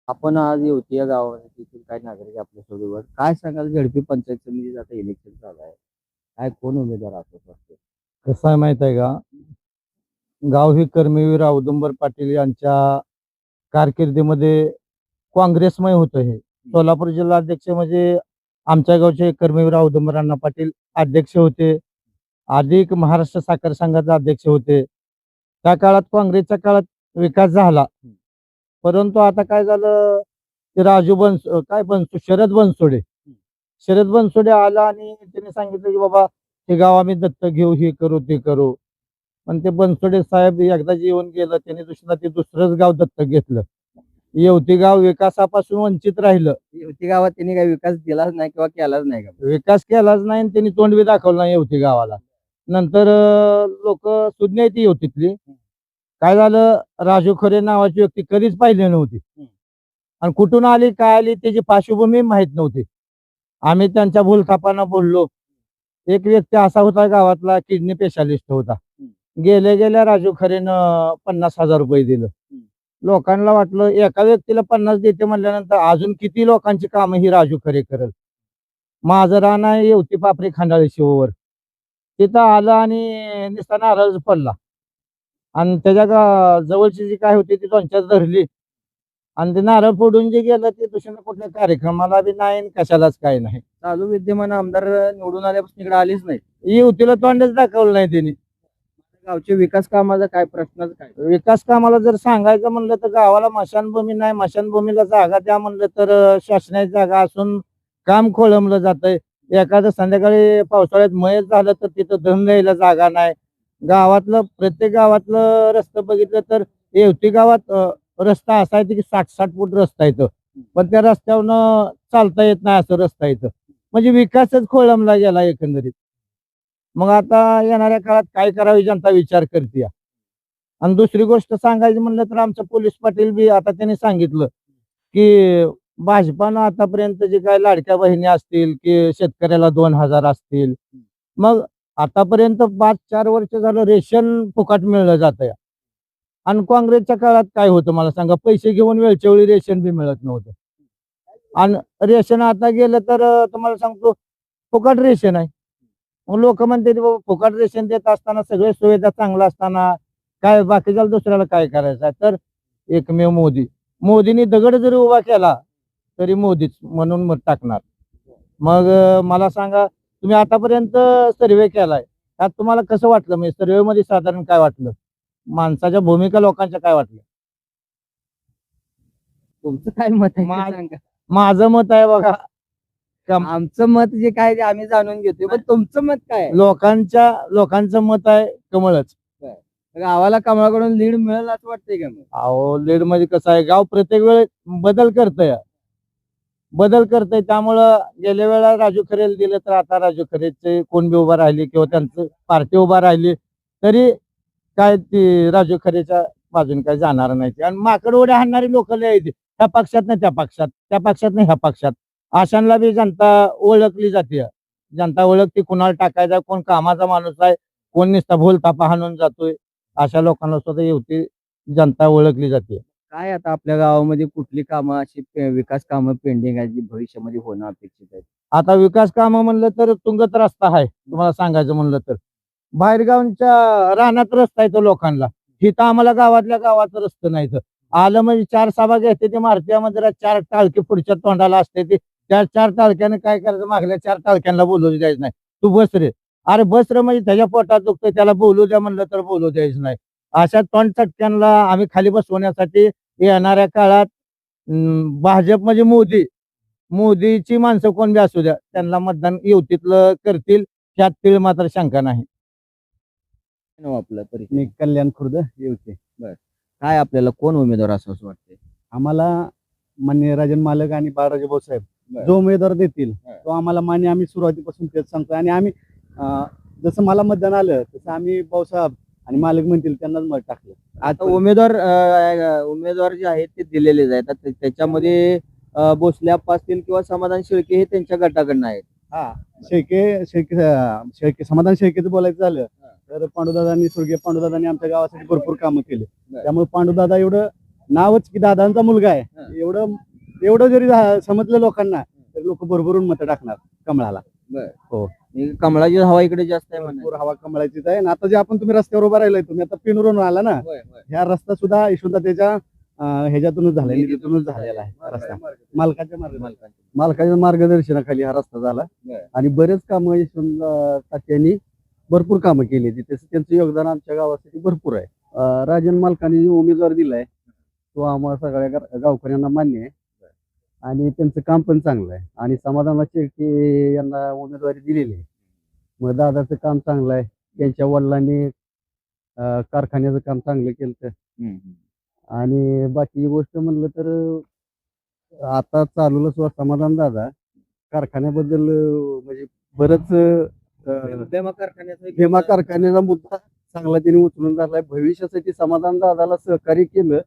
आपण आज येवती या गावामध्ये तिथून काही नागरिक आपल्या सोबत काय सांगाल झडपी पंचायत समितीचं आता इलेक्शन चालू आहे. काय कोण उमेदवार असू वाटते? कसं आहे माहित आहे का? गाव ही कर्मवीर औदुंबर पाटील यांच्या कारकिर्दीमध्ये काँग्रेसमय होतं हे. सोलापूर जिल्हा अध्यक्ष म्हणजे आमच्या गावचे कर्मवीर औदुंबर अण्णा पाटील अध्यक्ष होते. अधिक महाराष्ट्र साखर संघाचे अध्यक्ष होते. त्या काळात काँग्रेसच्या काळात विकास झाला. परंतु आता काय झालं, ते शरद बनसोडे आला आणि त्यांनी सांगितलं की बाबा हे गाव आम्ही दत्तक घेऊ, हे करू ते करू. पण ते बनसोडे साहेब एकदा येऊन गेलं, त्यांनी ते दुसरंच गाव दत्तक घेतलं. येवती गाव विकासापासून वंचित राहिलं. येवती गावात त्यांनी काही विकास दिलाच नाही किंवा केलाच नाही का? विकास केलाच नाही आणि त्यांनी तोंड बी दाखवलं नाही येवती गावाला. नंतर लोक सुज्ञ आहेत येवतीतली. काय झालं, राजू खरे नावाची व्यक्ती कधीच पाहिली नव्हती आणि कुठून आली काय आली त्याची पार्श्वभूमी माहित नव्हती. आम्ही त्यांच्या भूलथापांना बोललो. एक व्यक्ती असा होता गावातला, किडनी स्पेशालिस्ट होता. गेल्या गेल्या राजू खरेनं 50,000 रुपये दिलं. लोकांना वाटलं एका व्यक्तीला 50 देते म्हणल्यानंतर अजून किती लोकांची कामं ही राजू खरे करेल. माझं रान आहे येवती पापरी खंडाळी शिववर. तिथं आलं आणि नुसता नारळच पडला आणि त्याच्या जवळची जी काय होती ती दोन चार धरली आणि ते नारळ फोडून जे गेलं ते दुसऱ्या कुठल्या कार्यक्रमाला बी नाही आणि कशालाच काही नाही. चालू विद्यमान आमदार निवडून आल्यापासून इकडे आलीच नाही. युवतीला तोंडच दाखवलं नाही त्यांनी. गावचे विकास कामाचा काय प्रश्नाचं काय? विकास कामाला जर सांगायचं म्हणलं तर गावाला मशानभूमी नाही, मशानभूमीला जागा द्या म्हणलं तर शासनाची जागा असून काम खोळंबलं जातंय. एखादं संध्याकाळी पावसाळ्यात मयच झालं तर तिथं धन द्यायला जागा नाही. प्रत्येक गावातलं रस्तं बघितलं तर येवती गावात रस्ता असा आहे की 60-60 फूट रस्ता येतं, पण त्या रस्त्यावरनं चालता येत नाही असं रस्ता येतं. म्हणजे विकासच खोळंबला गेला एकंदरीत. मग आता येणाऱ्या काळात काय करावी जनता विचार करते. आणि दुसरी गोष्ट सांगायची म्हणलं तर आमचं पोलीस पाटील बी आता त्यांनी सांगितलं की भाजपानं आतापर्यंत जे काय लाडक्या बहिणी असतील की शेतकऱ्याला 2,000 असतील, मग आतापर्यंत 5-4 वर्ष झालं रेशन फुकट मिळलं जातं. आणि काँग्रेसच्या काळात काय होतं मला सांगा, पैसे घेऊन वेळच्या वेळी रेशन बी मिळत नव्हतं. आणि रेशन आता गेलं तर तुम्हाला सांगतो फुकट रेशन आहे. मग लोक म्हणते बाबा फुकट रेशन देत असताना सगळे सुविधा चांगल्या असताना काय बाकीच्या दुसऱ्याला काय करायचं आहे. तर एकमेव मोदींनी दगड जरी उभा केला तरी मोदीच म्हणून मत टाकणार. मग मला सांगा, तुम्ही आतापर्यंत सर्वे केलाय, त्यात तुम्हाला कसं वाटलं? म्हणजे सर्वे मध्ये साधारण काय वाटलं, माणसाच्या भूमिका लोकांच्या काय वाटल्या? तुमचं काय मत आहे ते मा- सांगा. माझं मत आहे बघा, आमचं मत जे काय ते आम्ही जाणून घेतोय, पण तुमचं मत काय आहे? लोकांचं मत आहे कमळच. गावाला कमळाकडून लीड मिळेल असं वाटतंय का मग? अहो, लीड मध्ये कसं आहे, गाव प्रत्येक वेळेस बदल करतंय त्यामुळं गेल्या वेळेला राजू खरेला दिलं तर आता राजू खरेचे कोण बी उभा राहिली किंवा त्यांचं पार्टी उभा राहिली तरी काय ती राजू खरेच्या बाजूने काय जाणार नाही. आणि माकड उड्या हाणणारी लोक लय आहेत. त्या पक्षात नाही त्या पक्षात, त्या पक्षात नाही ह्या पक्षात. अशांना बी जनता ओळखली जाते. जनता ओळखते कुणाला टाकायचा, कोण कामाचा माणूस आहे, कोण नुसता भूलथापा हाणून जातोय. अशा लोकांना सुद्धा येवती जनता ओळखली जाते. काय आता आपल्या गावामध्ये कुठली कामं अशी विकास कामं पेंडिंग आहेत जी भविष्यामध्ये होणं अपेक्षित आहे? आता विकास कामं म्हणलं तर तुंगत रस्ता आहे. तुम्हाला सांगायचं म्हणलं तर बाहेरगावच्या रानात रस्ता येतो लोकांना. इथं आम्हाला गावातल्या गावात रस्ता नाही. आलं म्हणजे 4 सभा घेते ते मारत्यामध्ये जरा 4 टाळके पुढच्या तोंडाला असते. ते त्या 4 टाळक्याने काय करायचं, मागल्या 4 टाळक्यांना बोलू द्यायचं नाही. तू बस रे, अरे बस रे, म्हणजे त्याच्या पोटात दुखतंय त्याला बोलू द्या म्हणलं तर बोलू द्यायचं नाही. अशा तोंड चटक्यांना आम्ही खाली बसवण्यासाठी येणाऱ्या काळात भाजप म्हणजे मोदीची माणसं कोण बी असू द्या त्यांना मतदान युतीतलं करतील, त्यात तीळ मात्र शंका नाही. नाव आपलं परिचय? मी कल्याण खुर्द येवते. काय आपल्याला कोण उमेदवार असं वाटतंय? आम्हाला मान्य राजन मालक आणि बाळराजे भाऊ साहेब बरं. जो उमेदवार देतील हा. तो आम्हाला मान्य. आम्ही सुरुवातीपासून तेच सांगतो आणि आम्ही जसं मला मतदान आलं तसं आम्ही भाऊसाहेब आणि मालक म्हणतील त्यांनाच मत टाकलं. आता उमेदवार जे आहेत ते दिलेलेच आहेत. आता त्याच्यामध्ये भोसले आप्पा असतील किंवा समाधान शेळके हे त्यांच्या गटाकडनं आहेत. हा, शेळके समाधान शेळकेचं बोलायचं झालं तर पांडुदादांनी, स्वर्गीय पांडुदादांनी आमच्या गावासाठी भरपूर कामं केले. बरं. त्यामुळे पांडुदादा एवढं नावच की दादांचा मुलगा आहे हा. एवढं जरी समजलं लोकांना तर लोक भरभरून मतं टाकणार कमळाला. हे कमळाची हवा इकडे जास्त आहे म्हणा. भरपूर हवा कमळाचीच आहे आणि आता जे आपण तुम्ही रस्त्यावर उभा राहिलाय, तुम्ही आता पिनवरून आला ना, ह्या रस्ता सुद्धा यशवंततेच्या ह्याच्यातूनच झालाय, निधीतूनच झालेला आहे रस्ता. मालकाच्या मार्गदर्शनाखाली हा रस्ता झाला आणि बरेच कामं यशवंत तात्यांनी भरपूर कामं केली. तसं त्यांचं योगदान आमच्या गावासाठी भरपूर आहे. राजन मालकांनी जो उमेदवार दिलाय तो आम्हाला सगळ्या गावकऱ्यांना मान्य आहे आणि त्यांचं काम पण चांगलं आहे आणि समाधान शेळके यांना उमेदवारी दिलेली आहे. मग दादाचं काम चांगलं आहे. त्यांच्या वडिलांनी कारखान्याचं काम चांगलं केलं आणि बाकीची गोष्ट म्हणलं तर आता चालूला सुद्धा समाधान दादा कारखान्याबद्दल म्हणजे बरंच भीमा कारखान्याचा मुद्दा चांगला त्यांनी उचलून धरलाय. भविष्यासाठी समाधान दादाला सहकार्य केलं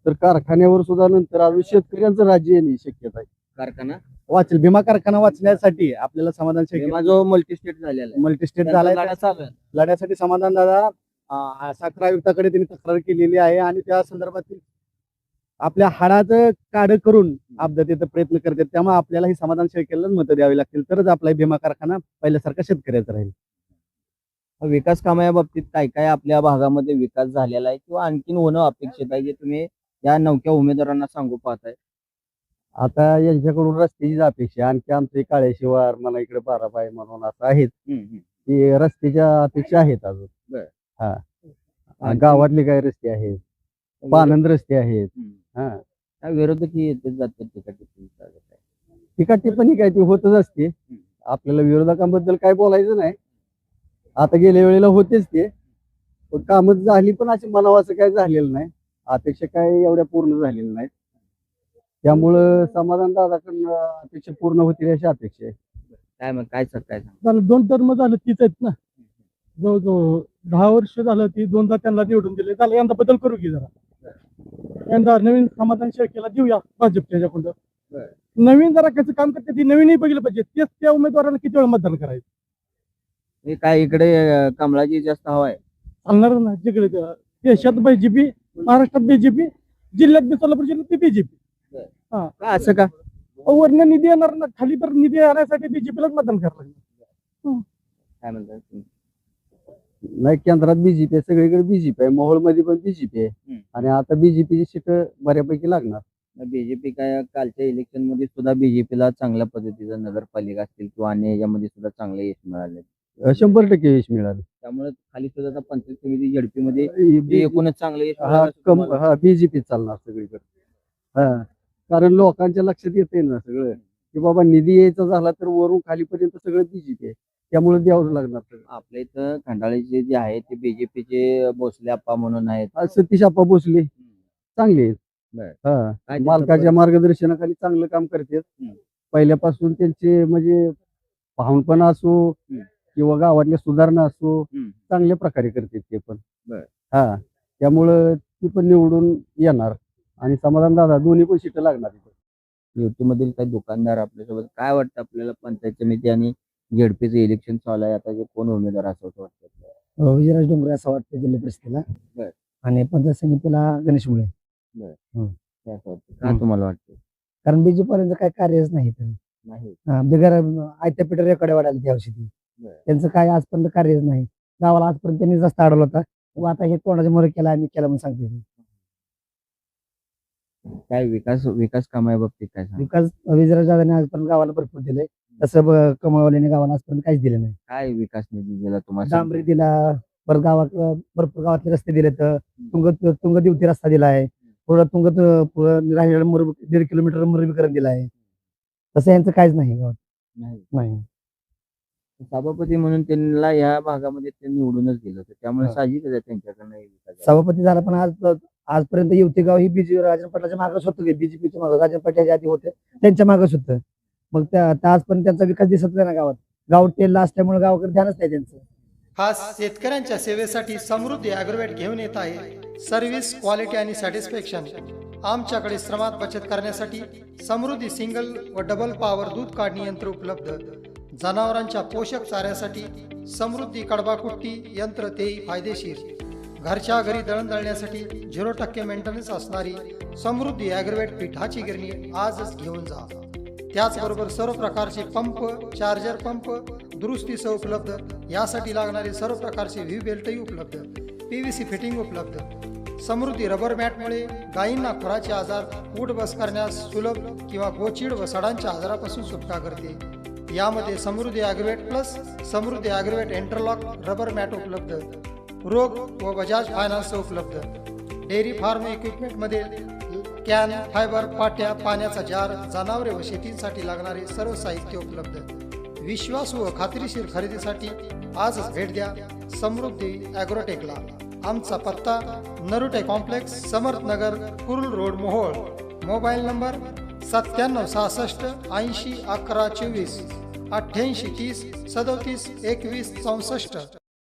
तर कारखान्यावर सुद्धा नंतर अजून शेतकऱ्यांचं राज्य येण्याची शक्यता आहे. कारखाना वाचेल भीमा कारखाना वाचण्यासाठी आपल्याला समाधान शेळके जो मल्टी स्टेट झालेला आहे, मल्टी स्टेट त्यांचा झालाय. लढा चालू आहे. लढ्यासाठी समाधान दादा साखर आयुक्ताकडे त्यांनी तक्रार केलेली आहे आणि त्या संदर्भातील आपल्या हाडाचं काढ करून अपघातीचा प्रयत्न करतात. त्यामुळे आपल्याला ही समाधान शेळकेलाच मतं द्यावी लागतील तरच आपला भीमा कारखाना पहिल्यासारखा शेतकऱ्याचा राहील. विकास कामाच्या बाबतीत काय काय आपल्या भागामध्ये विकास झालेला आहे किंवा आणखीन होणं अपेक्षित आहे जे तुम्ही या नवख्या उमेदवारांना सांगू पाहताय? आता यांच्याकडून रस्त्याचीच अपेक्षा आहे. आणखी आमचे काळे शिवार मला इकडे बाराबाई म्हणून असं आहेत की रस्त्याच्या अपेक्षा आहेत अजून. हा गावातले काही रस्ते आहेत, पानंद रस्ते आहेत. त्या विरोधकी येते जाते टीका टिप्पणी काय ती होतच असते. आपल्याला विरोधकांबद्दल काय बोलायचं नाही. आता गेल्या वेळेला होतेच ते, पण कामच झाली पण अशी म्हणावं असं काय झालेलं नाही. अपेक्षा काय एवढ्या पूर्ण झालेल्या नाहीत. त्यामुळं समाधान दादाकडून अपेक्षा पूर्ण होतील अशी अपेक्षा आहे. काय मग काय सांग झालं 2 टर्म झालं तीच आहेत ना, जवळजवळ 10 वर्ष झालं ती 2दा त्यांना निवडून दिले. झालं यंदा बदल करू की जरा, यंदा नवीन समाधान शेळकेला देऊया भाजपच्या ह्याच्याकडून. नवीन जरा कसं काम करते ती नवीनही बघितलं पाहिजे. तेच त्या उमेदवाराला किती वेळा मतदान करायचं काय इकडे कमळाची जास्त हवा आहे? चालणार ना. जिकडे देशात बीजेपी, महाराष्ट्रात बीजेपी, जिल्ह्यात बी सोलापूर जिल्ह्यात बीजेपी. का असं का? वरनं निधी येणार ना, खाली तर निधी आणण्यासाठी बीजेपीलाच मतदान करावं लागेल. काय म्हणतात तुम्ही? नाही, केंद्रात बीजेपी आहे, सगळीकडे बीजेपी आहे, मोहोळमध्ये पण बीजेपी आहे आणि आता बीजेपीची सीट बऱ्यापैकी लागणार. बीजेपी काय कालच्या इलेक्शन मध्ये सुद्धा बीजेपीला चांगल्या पद्धतीचं नगरपालिका असतील किंवा अन्य याच्यामध्ये सुद्धा चांगलं यश मिळाले. 100% यश मिळालं. त्यामुळे खाली सुद्धा आता पंचायत समिती झडपी मध्ये एकूणच चांगलं यश मिळालं. बीजेपी चालणार सगळीकडे. कारण लोकांच्या लक्षात येते ना सगळं की बाबा निधी यायचा झाला तर वरून खालीपर्यंत सगळं बीजेपी आहे, त्यामुळे द्यावं लागणार सगळं. आपल्या इथं खंडाळीचे जे आहे ते बीजेपीचे भोसले आप्पा म्हणून आहेत. सतीश आप्पा भोसले चांगले आहेत. काय मालकाच्या मार्गदर्शनाखाली चांगलं काम करतात. पहिल्यापासून त्यांचे म्हणजे पाहुणपणा असो किंवा गावातल्या सुधारणा असो चांगल्या प्रकारे करतात ते पण. त्यामुळं ती पण निवडून येणार आणि समाधान दादा दोन्ही पण सीट लागणार. युतीमधील काही दुकानदार आपल्यासोबत काय वाटतं आपल्याला? पंचायत समिती आणि झेडपीचं इलेक्शन चालू आहे, आता जे कोण उमेदवार असं वाटतं? विजयराज डोंगरे असं वाटतं जिल्हा परिषदेला आणि पंचायत समितीला गणेश मुळे. का तुम्हाला वाटतं? कारण बीजेपीपर्यंत काही कार्यच नाही बिगर आयत्या पिठर रेकडे वाढायला त्या औषधी त्यांचं काय आजपर्यंत कार्यच नाही. गावाला आजपर्यंत त्यांनी जास्त अडवला होता. आता हे कोणाच्या मोर केला आणि केला म्हणून सांगते. काय विकास कामाच्या बाबतीत काय सांग? विकास विजयराज दादांनी आजपर्यंत गावाला भरपूर दिलंय, तसं कमळवाल्याने गावाला आजपर्यंत काहीच दिलं नाही. काय विकास निधी दिला तुम्हाला? डांबरी दिला, परत गावात भरपूर गावातले रस्ते दिले, तर तुंगदिवती रस्ता दिलाय, पुढं राहिलेला 1.5 किलोमीटर मुरबीकरण दिलाय. तसं यांचं काहीच नाही गावात. नाही सभापती म्हणून त्यांना या भागामध्ये ते निवडूनच दिलं होतं, त्यामुळे साहजिकच आहे त्यांच्याकडनं विकास. सभापती झाला, पण आजपर्यंत येवती गाव ही राजन पाटलाच्या मागच होतं. बीजेपीच्या मागं राजन पाटील आधी होते त्यांच्या मागच होतं. मग त्या आजपर्यंत त्यांचा विकास दिसत नाही ना गावात. गाव तेल असल्यामुळे गावाकडे ध्यानच नाही त्यांचं. खास शेतकऱ्यांच्या सेवेसाठी समृद्धी ॲग्रोवेट घेऊन येत आहे. सर्व्हिस, क्वालिटी आणि सॅटिस्फॅक्शन. आमच्याकडे श्रमात बचत करण्यासाठी समृद्धी सिंगल व डबल पॉवर दूध काढणी यंत्र उपलब्ध. जनावरांच्या पोषक चाऱ्यासाठी समृद्धी कडबा कुट्टी यंत्र, तेही फायदेशीर. घरच्या घरी दळण दळण्यासाठी 0% मेंटेनन्स असणारी समृद्धी ॲग्रोवेट पिठाची गिरणी आजच घेऊन जा. त्याचबरोबर सर्व प्रकारचे पंप, चार्जर पंप दुरुस्तीसह उपलब्ध. यासाठी लागणारे सर्व प्रकारचे व्ही बेल्टही उपलब्ध. PVC फिटिंग उपलब्ध. समृद्धी रबर मॅटमुळे गायींना खुराचे आजार, उठ बस करण्यास सुलभ किंवा गोचीड व सडांच्या आजारापासून सुटका करते. यामध्ये समृद्धी ॲग्रोवेट प्लस समृद्धी ॲग्रोवेट इंटरलॉक रबर मॅट उपलब्ध. रोग व बजाज फायनान्स उपलब्ध. डेअरी फार्म इक्विपमेंटमध्ये कॅन, फायबर, पाट्या, पाण्याचा जार, जनावरे व शेतीसाठी लागणारे सर्व साहित्य उपलब्ध. विश्वासू व खात्रीशीर खरेदीसाठी आजच भेट द्या समृद्धी ॲग्रोटेकला. आमचा पत्ता Narute complex, Samarth Nagar, Kurul road, Mohol. Mobile number 9766 80 11 24, 88 30 37 21 64.